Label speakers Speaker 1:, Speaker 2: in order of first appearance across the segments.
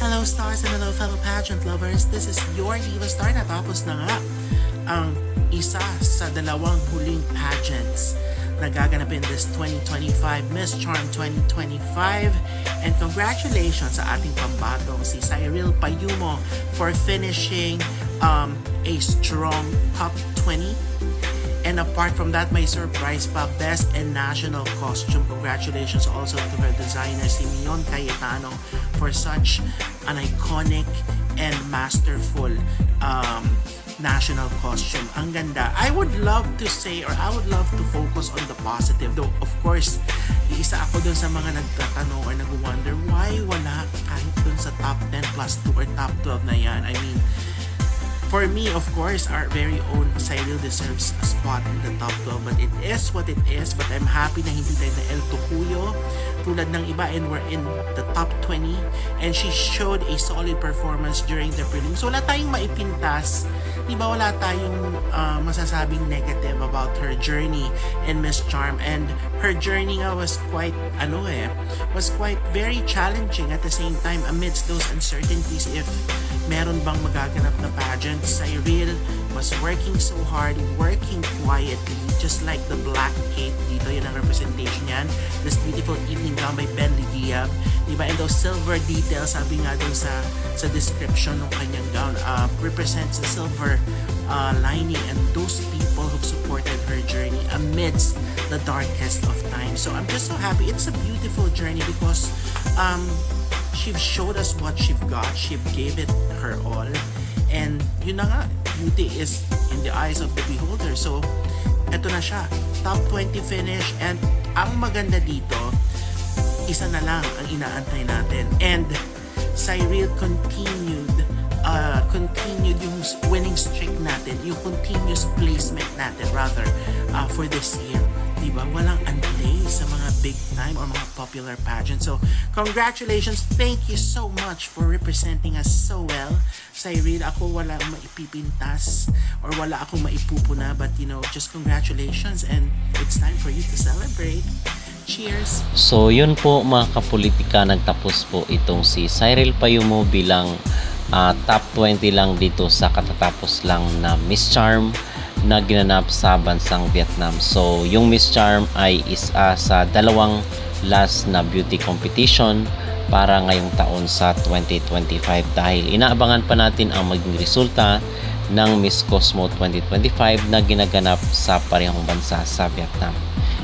Speaker 1: Hello stars and hello fellow pageant lovers. This is your Diva Star. Natapos na nga ang isa sa dalawang huling pageants na gaganapin this 2025 Miss Charm 2025. And congratulations sa ating pambatong si Cyril Payumo for finishing a strong top 20. And apart from that, may surprise pa, Best in National Costume. Congratulations also to her designer, Simeon Cayetano, for such an iconic and masterful national costume. Ang ganda. I would love to say, or I would love to focus on the positive. Though, of course, isa ako dun sa mga nagtatanong or nag-wonder why wala kahit dun sa top 10 plus 2 or top 12 na yan. I mean, for me, of course, our very own Cyril deserves a spot in the top 12, but it is what it is. But I'm happy na hindi tayo na El Tucuyo tulad ng iba, and we're in the top 20, and she showed a solid performance during the prelims. So wala tayong maipintas, di ba? Wala tayong masasabing negative about her journey in Miss Charm, and her journey nga was quite very challenging at the same time amidst those uncertainties. If meron bang magaganap na pageant, Cyril was working so hard, working quietly, just like the black cape dito, yun ang representation yan. This beautiful evening gown by Ben Lidiab, diba? And those silver details, sabi nga dun sa description ng kanyang gown, represents the silver lining and those people who supported her journey amidst the darkest of times. So I'm just so happy. It's a beautiful journey because she showed us what she got. She gave it her all. And yun na nga, beauty is in the eyes of the beholder. So, eto na siya. Top 20 finish. And ang maganda dito, isa na lang ang inaantay natin. And Cyril continued yung winning streak natin, yung continuous placement natin rather for this year. Diba? Walang antay sa mga big time or mga popular pageants. So, congratulations. Thank you so much for representing us so well. Cyril, ako wala akong maipipintas or wala akong maipupuna, but just congratulations, and it's time for you to celebrate. Cheers!
Speaker 2: So yun po mga kapolitika, nagtapos po itong si Cyril Payumo bilang top 20 lang dito sa katatapos lang na Miss Charm na ginanap sa bansang Vietnam. So yung Miss Charm ay isa sa dalawang last na beauty competition para ngayong taon sa 2025, dahil inaabangan pa natin ang maging resulta ng Miss Cosmo 2025 na ginaganap sa parehong bansa sa Vietnam.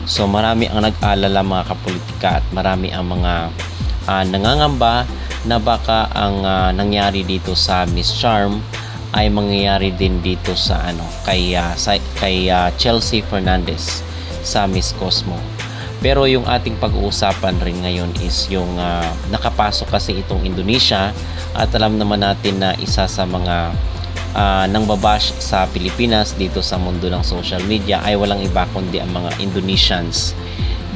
Speaker 2: So marami ang nag-alala mga kapolitika, at marami ang mga nangangamba na baka ang nangyari dito sa Miss Charm ay mangyayari din dito sa kay Chelsea Fernandez sa Miss Cosmo. Pero yung ating pag-uusapan rin ngayon is yung nakapasok kasi itong Indonesia, at alam naman natin na isa sa mga nangbabash sa Pilipinas dito sa mundo ng social media ay walang iba kundi ang mga Indonesians,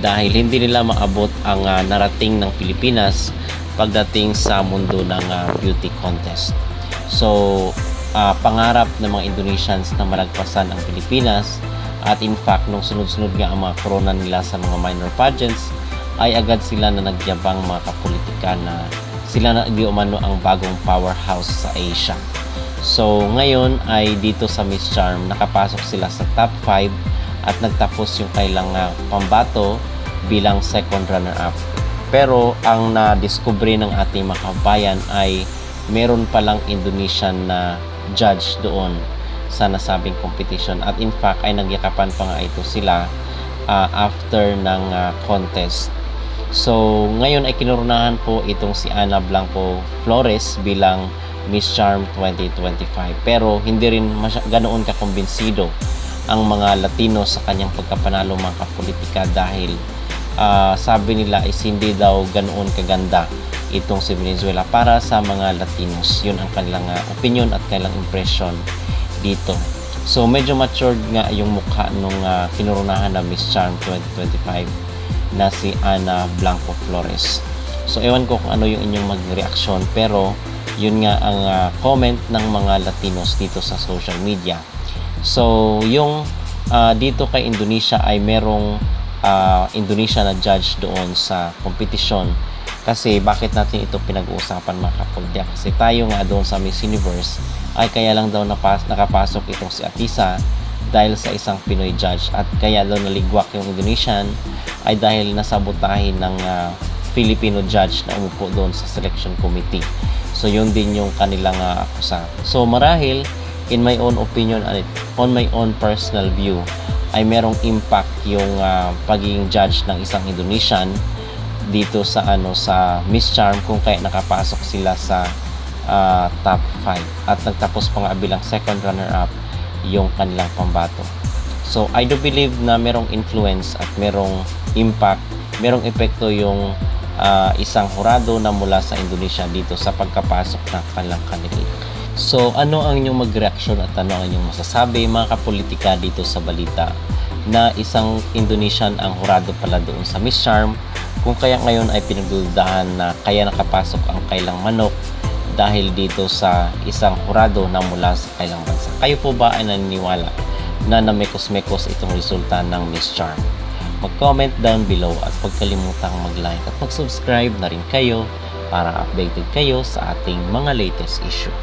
Speaker 2: dahil hindi nila maabot ang narating ng Pilipinas pagdating sa mundo ng beauty contest. So pangarap ng mga Indonesians na malagpasan ang Pilipinas, at in fact nung sunod-sunod nga ang mga corona nila sa mga minor pageants ay agad sila na nagyabang mga kapolitika na sila na di umano ang bagong powerhouse sa Asia. So ngayon ay dito sa Miss Charm nakapasok sila sa top 5 at nagtapos yung kailang pambato bilang second runner-up. Pero ang na-discovery ng ating mga kabayan ay meron palang Indonesian na judge doon sa nasabing competition, at in fact ay nagyakapan pa nga ito sila after ng contest. So ngayon ay kinurunahan po itong si Ana Blanco Flores bilang Miss Charm 2025, pero hindi rin ganoon kakumbinsido ang mga Latino sa kanyang pagkapanalo mga kapolitika, dahil sabi nila is hindi daw ganoon kaganda itong si Venezuela para sa mga Latinos. Yun ang kanilang opinion at kanilang impression dito. So medyo matured nga yung mukha nung kinurunahan na Miss Charm 2025 na si Ana Blanco Flores. So ewan ko kung ano yung inyong mag-reaction, pero yun nga ang comment ng mga Latinos dito sa social media. So yung dito kay Indonesia ay merong Indonesia na judge doon sa competition Kasi bakit natin ito pinag-uusapan mga kapulya? Kasi tayo nga doon sa Miss Universe ay kaya lang daw nakapasok itong si Atisa dahil sa isang Pinoy judge, at kaya daw naligwak yung Indonesian ay dahil nasabotahin ng Filipino judge na umupo doon sa selection committee. So yun din yung kanilang akusa. So marahil in my own opinion and on my own personal view ay merong impact yung pagiging judge ng isang Indonesian dito sa sa Miss Charm, kung kaya nakapasok sila sa top 5 at nagtapos pa nga bilang second runner up yung kanilang pambato. So I do believe na merong influence at merong impact, merong epekto yung isang hurado na mula sa Indonesia dito sa pagkapasok ng kanilang candidate. So ano ang inyong mag-reaction at ano ang inyong masasabi mga kapolitika dito sa balita na isang Indonesian ang hurado pala doon sa Miss Charm, kung kaya ngayon ay pinagdudahan na kaya nakapasok ang kailang manok dahil dito sa isang hurado na mula sa kailang bansa. Kayo po ba ay naniniwala na namekos-mekos itong resulta ng Miss Charm? Mag-comment down below at huwag kalimutang mag-like at mag-subscribe na rin kayo para updated kayo sa ating mga latest issue.